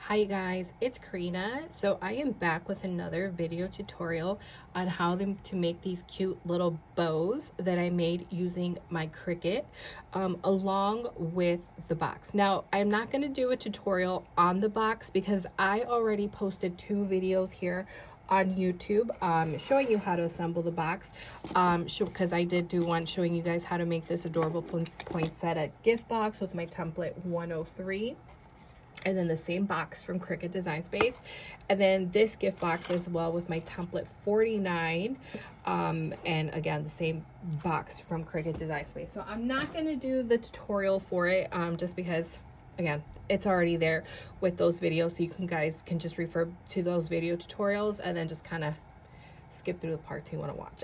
Hi guys, it's Karina. So I am back with another video tutorial on how to make these cute little bows that I made using my Cricut along with the box. Now I'm not going to do a tutorial on the box because I already posted 2 videos here on YouTube showing you how to assemble the box because I did do one showing you guys how to make this adorable poinsettia gift box with my template 103. And then the same box from Cricut Design Space, and then this gift box as well with my template 49, and again the same box from Cricut Design Space. So I'm not going to do the tutorial for it just because again it's already there with those videos, so you guys can just refer to those video tutorials and then just kind of skip through the parts you want to watch.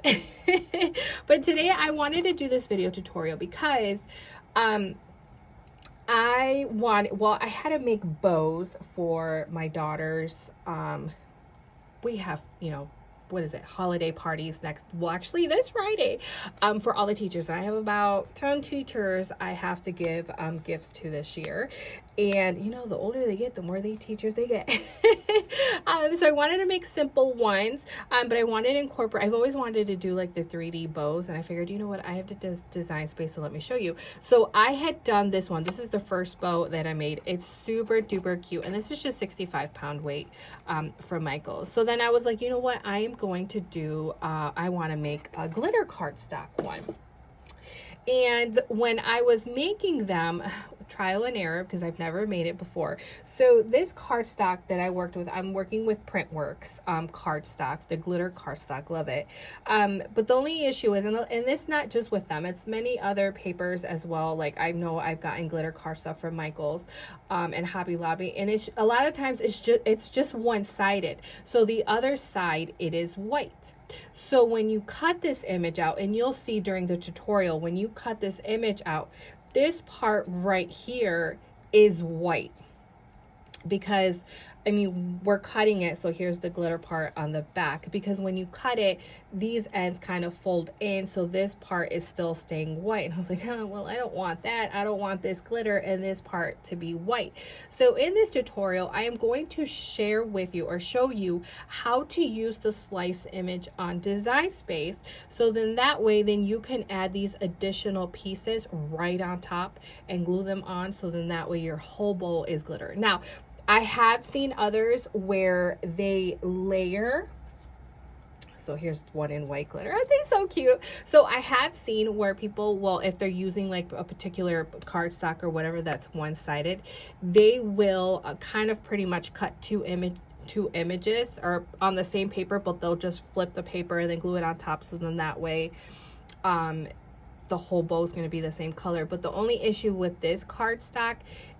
But today I wanted to do this video tutorial because I had to make bows for my daughters. We have, what is it, holiday parties actually this Friday, for all the teachers. I have about 10 teachers I have to give gifts to this year, and the older they get, the more teachers they get. So I wanted to make simple ones, but I wanted to incorporate, I've always wanted to do like the 3D bows, and I figured, you know what, I have to design space, so let me show you. So I had done this one. This is the first bow that I made. It's super duper cute, and this is just 65-pound weight from Michael's. So then I was like, you know what, I am going to do I want to make a glitter cardstock one. And when I was making them, trial and error, because I've never made it before. So this cardstock that I worked with, I'm working with Printworks cardstock, the glitter cardstock, love it. But the only issue is, and it's not just with them, it's many other papers as well. Like I know I've gotten glitter cardstock from Michael's and Hobby Lobby, and it's a lot of times it's just one-sided. So the other side, it is white. So when you cut this image out, and you'll see during the tutorial, when you cut this image out, this part right here is white because we're cutting it. So here's the glitter part on the back, because when you cut it, these ends kind of fold in, so this part is still staying white. And I was like, oh, well, I don't want that. I don't want this glitter and this part to be white. So in this tutorial, I am going to share with you or show you how to use the slice image on Design Space. So then that way, then you can add these additional pieces right on top and glue them on. So then that way your whole bowl is glitter. Now, I have seen others where they layer. So here's one in white glitter. Aren't they so cute? So I have seen where people, well, if they're using like a particular cardstock or whatever that's one-sided, they will kind of pretty much cut two images or on the same paper, but they'll just flip the paper and then glue it on top. So then that way the whole bow is going to be the same color. But the only issue with this cardstock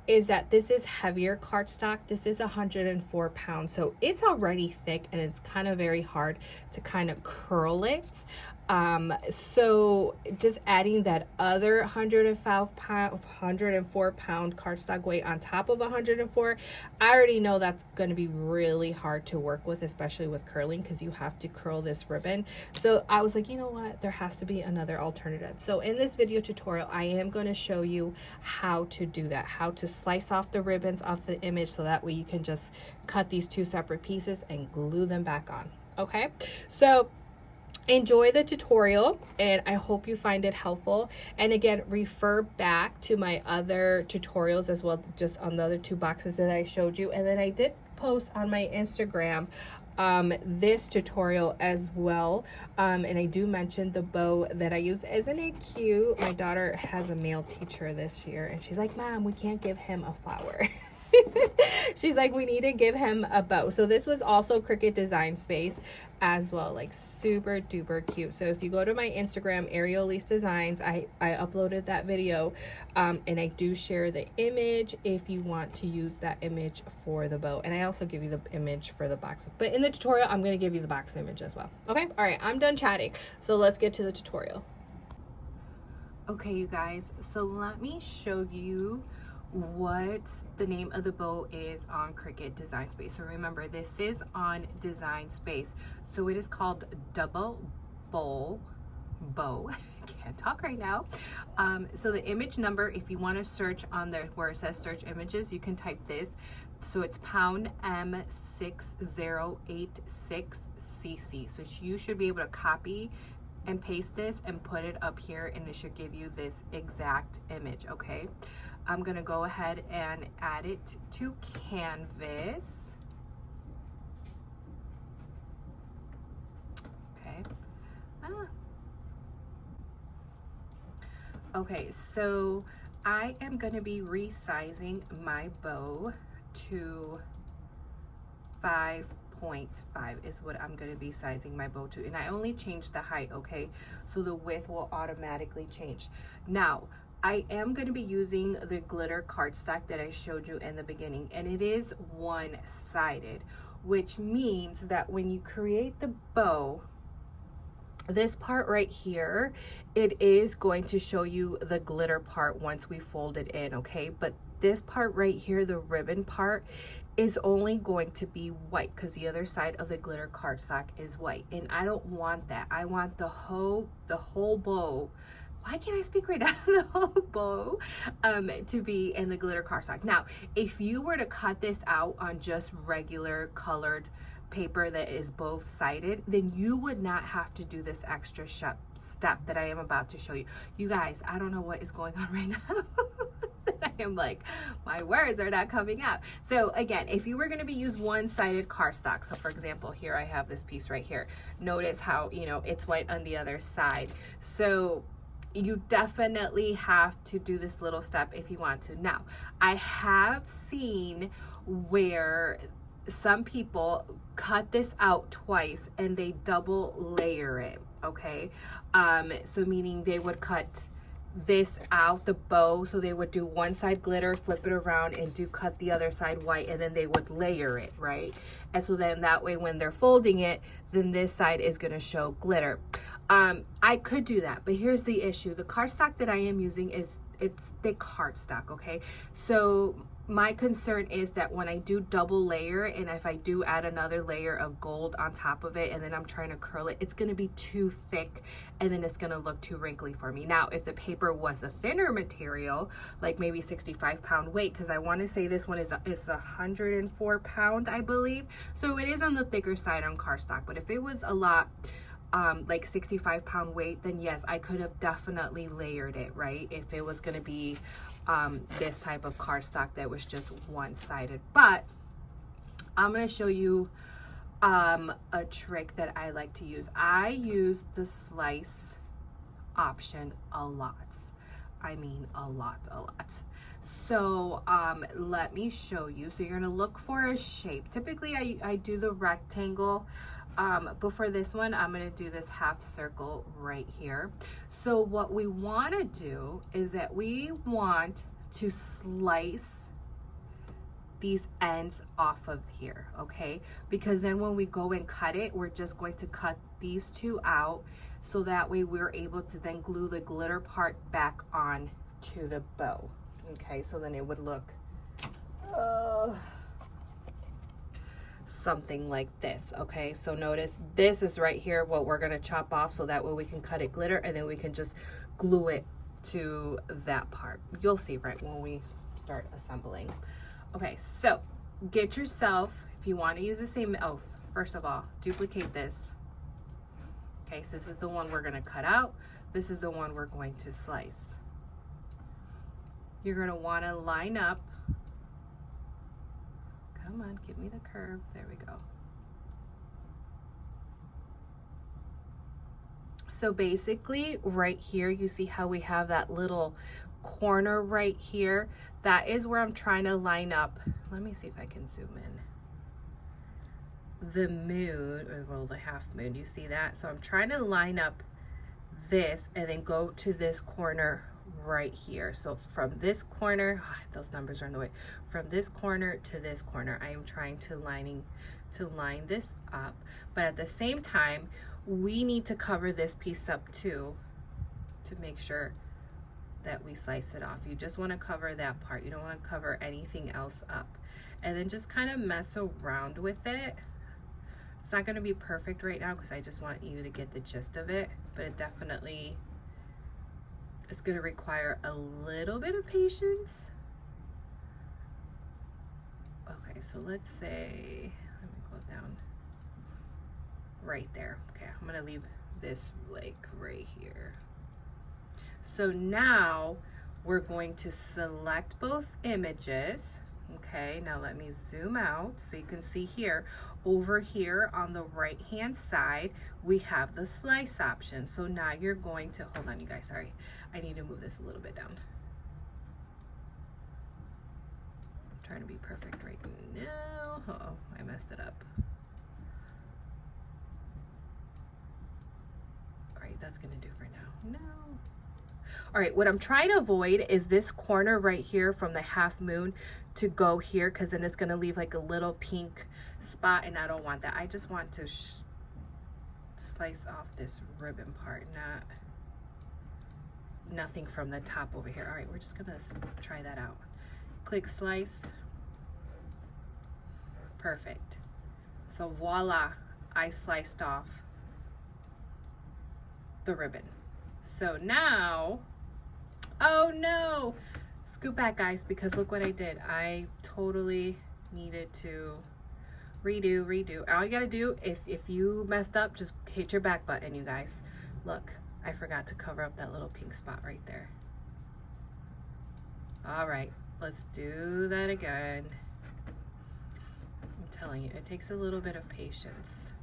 is that this is heavier cardstock. This is 104 pounds, so it's already thick and it's kind of very hard to kind of curl it. So just adding that other 104 pound cardstock weight on top of 104, I already know that's going to be really hard to work with, especially with curling, because you have to curl this ribbon. So I was like, you know what, there has to be another alternative. So in this video tutorial, I am going to show you how to do that, how to slice off the ribbons off the image, so that way you can just cut these 2 separate pieces and glue them back on. Okay, so enjoy the tutorial, and I hope you find it helpful. And again, refer back to my other tutorials as well, just on the other 2 boxes that I showed you. And then I did post on my Instagram this tutorial as well, and I do mention the bow that I use. Isn't it cute? My daughter has a male teacher this year, and she's like, Mom, we can't give him a flower. She's like, we need to give him a bow. So this was also Cricut Design Space as well, like super duper cute. So if you go to my Instagram, ArielleeliseDesigns, I uploaded that video, and I do share the image if you want to use that image for the bow, and I also give you the image for the box. But in the tutorial, I'm going to give you the box image as well. Okay, all right, I'm done chatting, so let's get to the tutorial. Okay, you guys, so let me show you what the name of the bow is on Cricut Design Space. So remember, this is on Design Space, so it is called Double Bowl bow. Can't talk right now. So the image number, if you want to search on there where it says search images, you can type this. So it's pound M6086cc. So you should be able to copy and paste this and put it up here, and it should give you this exact image. Okay, I'm gonna go ahead and add it to Canvas. Okay. Okay, so I am gonna be resizing my bow to 5.5 is what I'm gonna be sizing my bow to, and I only changed the height, okay? So the width will automatically change. Now, I am gonna be using the glitter cardstock that I showed you in the beginning, and it is one-sided, which means that when you create the bow, this part right here, it is going to show you the glitter part once we fold it in, okay? But this part right here, the ribbon part, is only going to be white because the other side of the glitter cardstock is white, and I don't want that. I want the whole bow. Why can't I speak right now? The whole bow to be in the glitter cardstock. Now, if you were to cut this out on just regular colored paper that is both sided, then you would not have to do this extra step that I am about to show you. You guys, I don't know what is going on right now. I am like, my words are not coming out. So again, if you were going to be use one-sided cardstock, so for example, here I have this piece right here. Notice how, you know, it's white on the other side. So you definitely have to do this little step if you want to. Now, I have seen where some people cut this out twice and they double layer it, okay? So meaning they would cut this out, the bow, so they would do one side glitter, flip it around, and cut the other side white, and then they would layer it, right? And so then that way when they're folding it, then this side is going to show glitter. I could do that, but here's the issue. The cardstock that I am using it's thick cardstock, okay? So my concern is that when I do double layer, and if I do add another layer of gold on top of it, and then I'm trying to curl it, it's gonna be too thick, and then it's gonna look too wrinkly for me. Now, if the paper was a thinner material, like maybe 65-pound weight, because I wanna say this one is 104 pound, I believe. So it is on the thicker side on cardstock, but if it was a lot, like 65-pound weight, then yes, I could have definitely layered it, right? If it was gonna be this type of cardstock that was just one-sided. But I'm gonna show you a trick that I like to use. I use the slice option a lot. I mean a lot. So let me show you. So you're gonna look for a shape. Typically I do the rectangle, but for this one I'm gonna do this half circle right here. So what we want to do is that we want to slice these ends off of here, okay? Because then when we go and cut it, we're just going to cut these two out, so that way we're able to then glue the glitter part back on to the bow. Okay, so then it would look something like this. Okay, so notice this is right here what we're gonna chop off, so that way we can cut it glitter, and then we can just glue it to that part. You'll see right when we start assembling. Okay, so get yourself, if you want to use the same, first of all, duplicate this. Okay, so this is the one we're gonna cut out. This is the one we're going to slice. You're gonna want to line up. Come on, give me the curve. There we go. So basically right here, you see how we have that little corner right here? That is where I'm trying to line up. Let me see if I can zoom in. The moon, or well, the half moon, you see that? So I'm trying to line up this and then go to this corner right here. So from this corner, those numbers are in the way. From this corner to this corner, I am trying to line this up. But at the same time, we need to cover this piece up too, to make sure that we slice it off. You just want to cover that part. You don't want to cover anything else up. And then just kind of mess around with it It's not going to be perfect right now because I just want you to get the gist of it, but it definitely is going to require a little bit of patience. Okay, so let's say, let me go down right there. Okay, I'm going to leave this like right here. So now we're going to select both images. Okay, now let me zoom out so you can see here. Over here on the right hand side, we have the slice option. So now you're going to, hold on you guys, sorry. I need to move this a little bit down. I'm trying to be perfect right now. Uh-oh, I messed it up. All right, that's gonna do for now. No. All right, what I'm trying to avoid is this corner right here from the half moon to go here, because then it's gonna leave like a little pink spot, and I don't want that. I just want to slice off this ribbon part, nothing from the top over here. All right, we're just gonna try that out. Click slice. Perfect. So voila, I sliced off the ribbon. So now, oh no, scoot back guys, because look what I did. I totally needed to redo. All you gotta do is, if you messed up, just hit your back button, you guys. Look, I forgot to cover up that little pink spot right there. All right, let's do that again. I'm telling you, it takes a little bit of patience.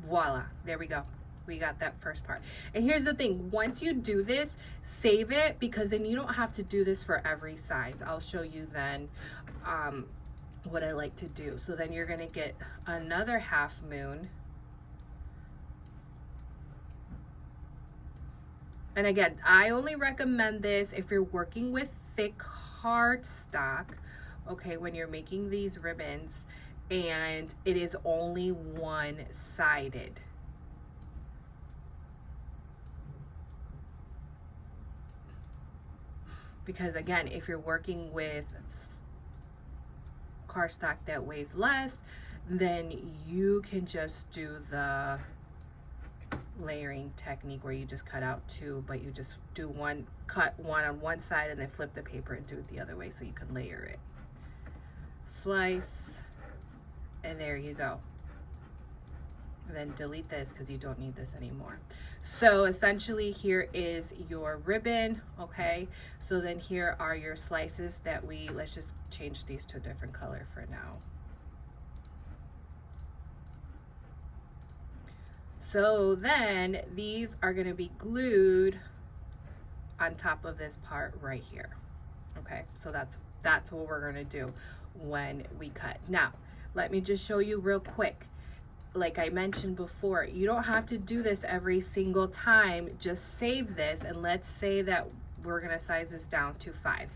Voila, there we go. We got that first part. And here's the thing, once you do this, save it, because then you don't have to do this for every size. I'll show you then what I like to do. So then you're gonna get another half moon. And again, I only recommend this if you're working with thick cardstock, okay, when you're making these ribbons and it is only one-sided. Because again, if you're working with cardstock that weighs less, then you can just do the layering technique where you just cut out two, but you just do one, cut one on one side and then flip the paper and do it the other way so you can layer it. Slice, and there you go. And then delete this because you don't need this anymore. So essentially here is your ribbon, okay? So then here are your slices that let's just change these to a different color for now. So then these are gonna be glued on top of this part right here, okay? So that's what we're gonna do when we cut. Now, let me just show you real quick. Like I mentioned before, you don't have to do this every single time. Just save this, and let's say that we're gonna size this down to 5.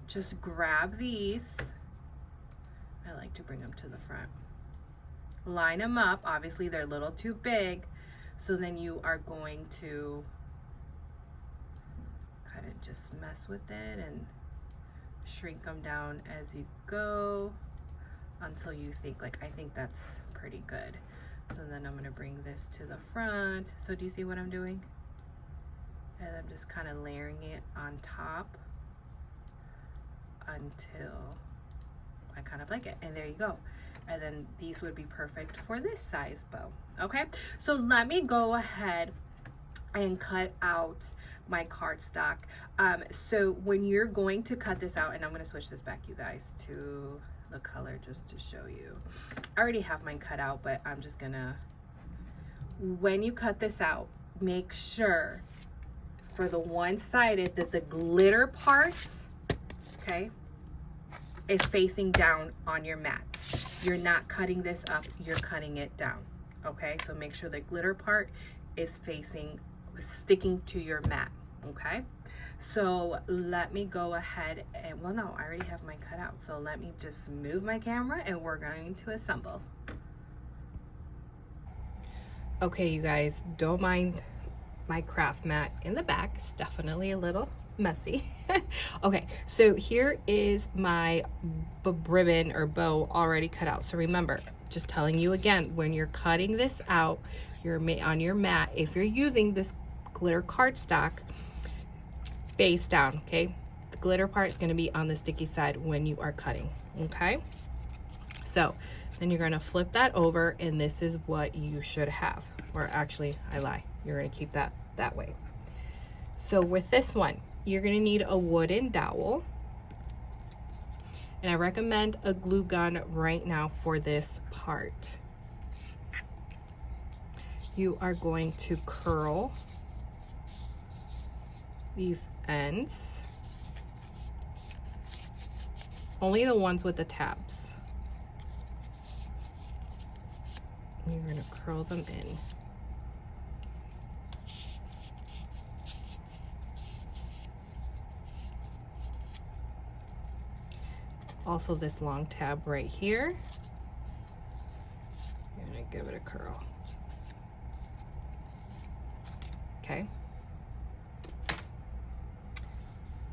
Just grab these. I like to bring them to the front. Line them up. Obviously they're a little too big, so then you are going to kind of just mess with it and shrink them down as you go until you think, like, I think that's pretty good. So then I'm going to bring this to the front. So do you see what I'm doing? And I'm just kind of layering it on top until I kind of like it. And there you go. And then these would be perfect for this size bow. Okay, so let me go ahead and cut out my cardstock. So when you're going to cut this out, and I'm going to switch this back, you guys, to the color just to show you. I already have mine cut out, but I'm just gonna, when you cut this out, make sure for the one-sided that the glitter parts, okay, is facing down on your mat. You're not cutting this up, you're cutting it down, okay? So make sure the glitter part is sticking to your mat, okay? So let me go ahead and, well, no, I already have mine cut out. So let me just move my camera and we're going to assemble. Okay, you guys, don't mind my craft mat in the back. It's definitely a little messy. Okay, so here is my ribbon or bow already cut out. So remember, just telling you again, when you're cutting this out, you're on your mat, if you're using this glitter cardstock, face down, okay? The glitter part is going to be on the sticky side when you are cutting, okay? So then you're going to flip that over, and this is what you should have. Or actually, I lie. You're going to keep that way. So with this one, you're going to need a wooden dowel. And I recommend a glue gun right now for this part. You are going to curl these ends. Only the ones with the tabs. You're going to curl them in. Also this long tab right here, you're going to give it a curl. Okay.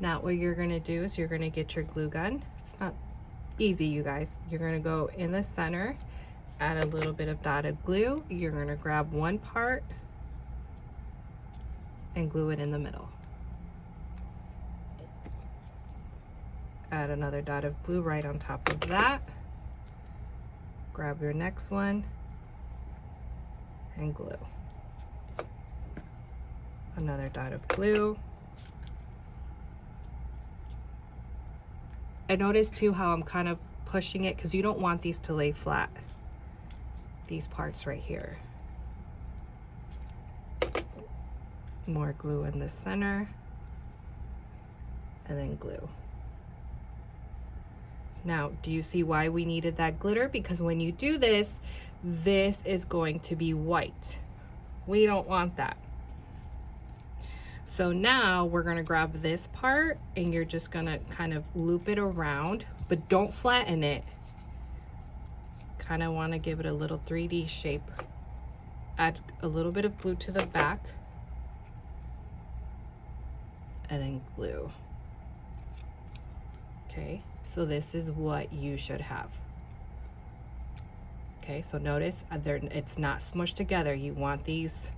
Now what you're going to do is you're going to get your glue gun. It's not easy, you guys. You're going to go in the center, add a little bit of dotted glue. You're going to grab one part and glue it in the middle. Add another dot of glue right on top of that. Grab your next one and glue. Another dot of glue. I noticed too how I'm kind of pushing it because you don't want these to lay flat. These parts right here. More glue in the center. And then glue. Now, do you see why we needed that glitter? Because when you do this, this is going to be white. We don't want that. So now we're gonna grab this part and you're just gonna kind of loop it around, but don't flatten it. Kind of wanna give it a little 3D shape. Add a little bit of glue to the back and then glue. Okay, so this is what you should have. Okay, so notice it's not smushed together. You want these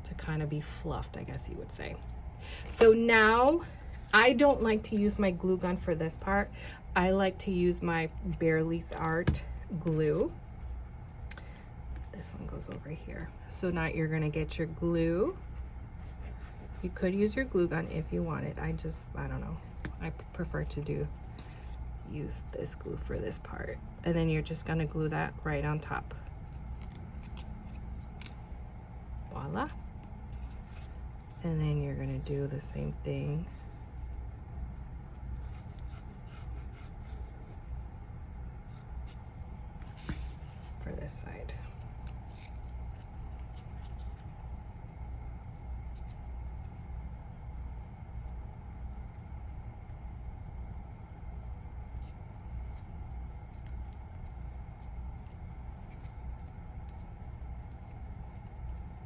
to kind of be fluffed, I guess you would say. So now, I don't like to use my glue gun for this part. I like to use my Barely's Art glue. This one goes over here. So now you're gonna get your glue. You could use your glue gun if you wanted. I don't know. I prefer to use this glue for this part. And then you're just gonna glue that right on top. Voila. And then you're gonna do the same thing for this side.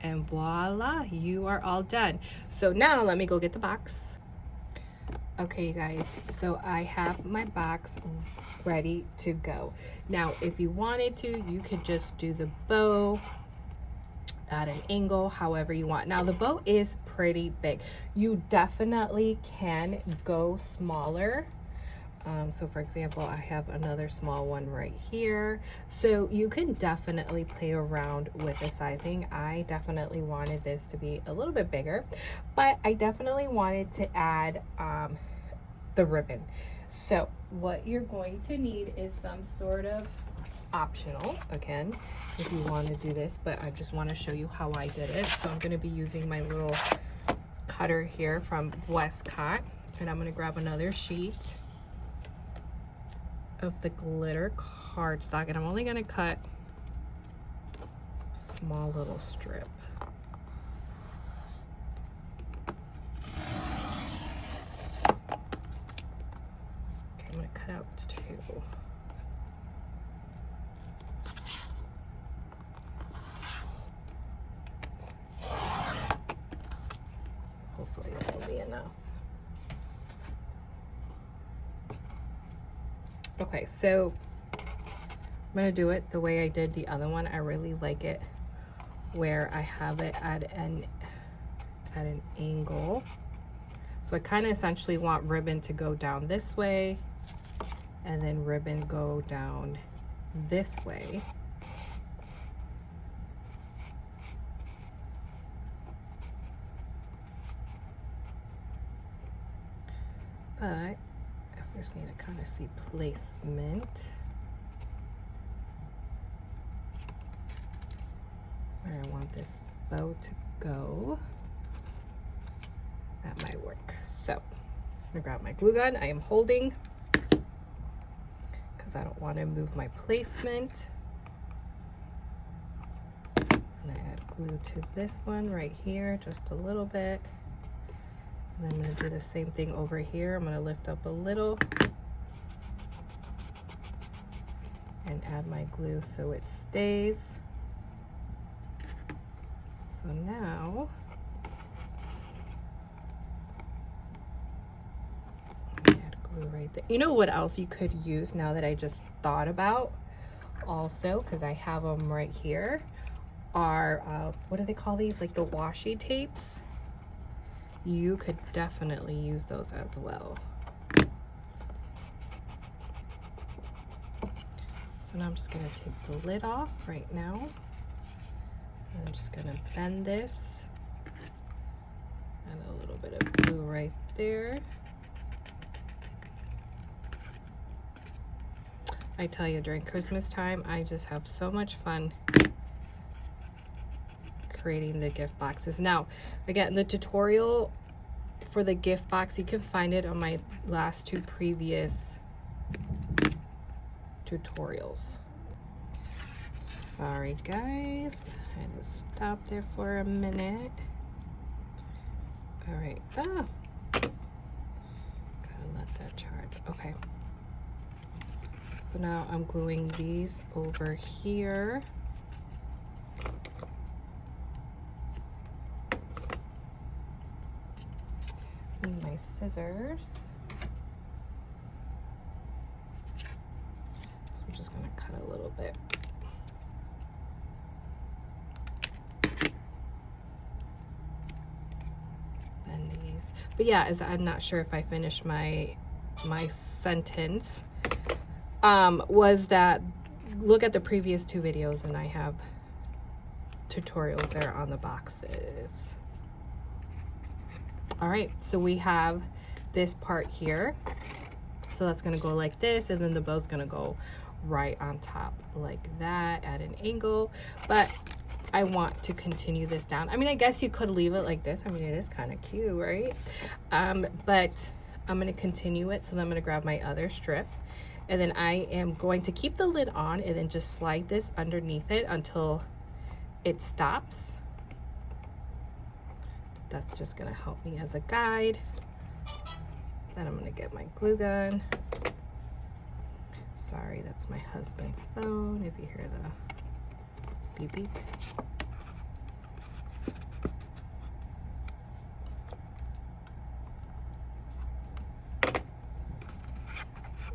And voila, you are all done. So now let me go get the box. Okay, you guys, so I have my box ready to go. Now, if you wanted to, you could just do the bow at an angle, however you want. Now, the bow is pretty big. You definitely can go smaller. So for example, I have another small one right here. So you can definitely play around with the sizing. I definitely wanted this to be a little bit bigger, but I definitely wanted to add the ribbon. So what you're going to need is some sort of optional, again, if you want to do this, but I just want to show you how I did it. So I'm going to be using my little cutter here from Westcott, and I'm going to grab another sheet of the glitter cardstock, and I'm only going to cut a small little strip. Okay, I'm going to cut out 2. Okay, so I'm gonna do it the way I did the other one. I really like it where I have it at an angle. So I kind of essentially want ribbon to go down this way and then ribbon go down this way. But I first need to kind of see placement. Where I want this bow to go. That might work. So I'm gonna grab my glue gun. I am holding because I don't want to move my placement. And I add glue to this one right here, just a little bit. And then I'm gonna do the same thing over here. I'm gonna lift up a little and add my glue so it stays. So now, add glue right there. You know what else you could use now that I just thought about also, because I have them right here, are, what do they call these? Like the washi tapes. You could definitely use those as well. So now I'm just gonna take the lid off right now. I'm just gonna bend this, add a little bit of glue right there. I tell you, during Christmas time, I just have so much fun creating the gift boxes. Now, again, the tutorial for the gift box, you can find it on my last 2 previous tutorials. Sorry guys, I had to stop there for a minute. All right, gotta let that charge. Okay, so now I'm gluing these over here. Need my scissors. So we're just gonna cut a little bit. But yeah, as I'm not sure if I finished my sentence, was that look at the previous 2 videos and I have tutorials there on the boxes. All right, so we have this part here. So that's gonna go like this, and then the bow's gonna go right on top like that at an angle. But I want to continue this down. I mean, I guess you could leave it like this. I mean, it is kind of cute, right? But I'm gonna continue it. So then I'm gonna grab my other strip, and then I am going to keep the lid on and then just slide this underneath it until it stops. That's just gonna help me as a guide. Then I'm gonna get my glue gun. Sorry, that's my husband's phone, if you hear the beep beep.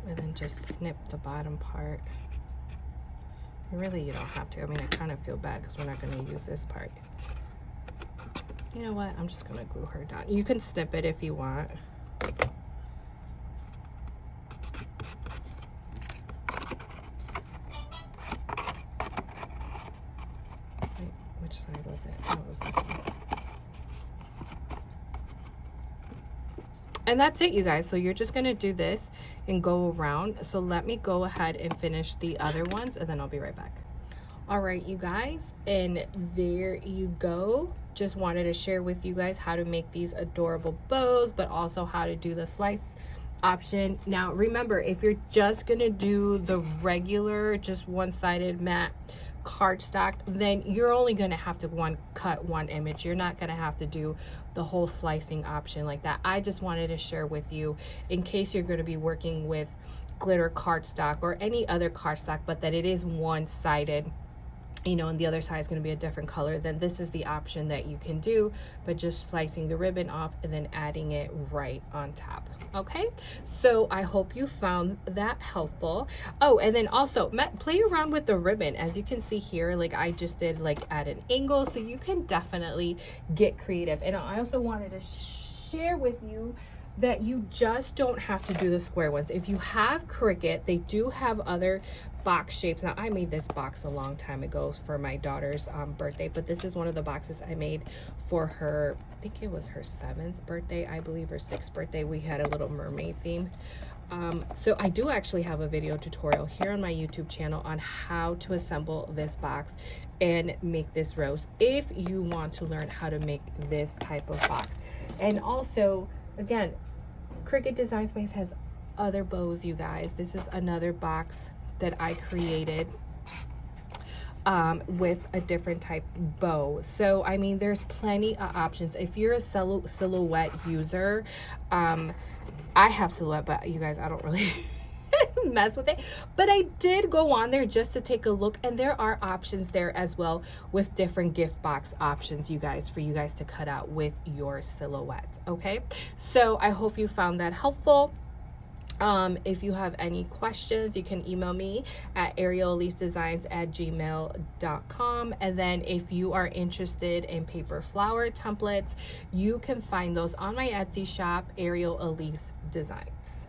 And then just snip the bottom part. Really, you don't have to. I mean, I kind of feel bad because we're not going to use this part. You know what? I'm just going to glue her down. You can snip it if you want. Wait, which side was it? Oh, it was this one. And that's it, you guys. So you're just going to do this and go around. So let me go ahead and finish the other ones, and then I'll be right back. All right, you guys, and there you go. Just wanted to share with you guys how to make these adorable bows, but also how to do the slice option. Now remember, if you're just gonna do the regular, just one-sided matte cardstock, then you're only gonna have to cut one image. You're not gonna have to do the whole slicing option like that. I just wanted to share with you in case you're gonna be working with glitter cardstock or any other cardstock, but that it is one-sided. you know, and the other side is going to be a different color, then this is the option that you can do, but just slicing the ribbon off and then adding it right on top. Okay, so I hope you found that helpful. Oh, and then also play around with the ribbon. As you can see here, like I just did like at an angle, so you can definitely get creative. And I also wanted to share with you that you just don't have to do the square ones. If you have Cricut, they do have other box shapes. Now, I made this box a long time ago for my daughter's birthday, but this is one of the boxes I made for her, I think it was her 7th birthday, I believe, or 6th birthday. We had a little mermaid theme. So I do actually have a video tutorial here on my YouTube channel on how to assemble this box and make this rose if you want to learn how to make this type of box. And also, again, Cricut Design Space has other bows, you guys. This is another box that I created with a different type bow. So, I mean, there's plenty of options. If you're a silhouette user, I have silhouette, but you guys, I don't really mess with it. But I did go on there just to take a look, and there are options there as well with different gift box options, you guys, for you guys to cut out with your silhouette. Okay, so I hope you found that helpful. If you have any questions, you can email me at ArielleeliseDesigns@gmail.com. And then if you are interested in paper flower templates, you can find those on my Etsy shop, Arielle Elise Designs.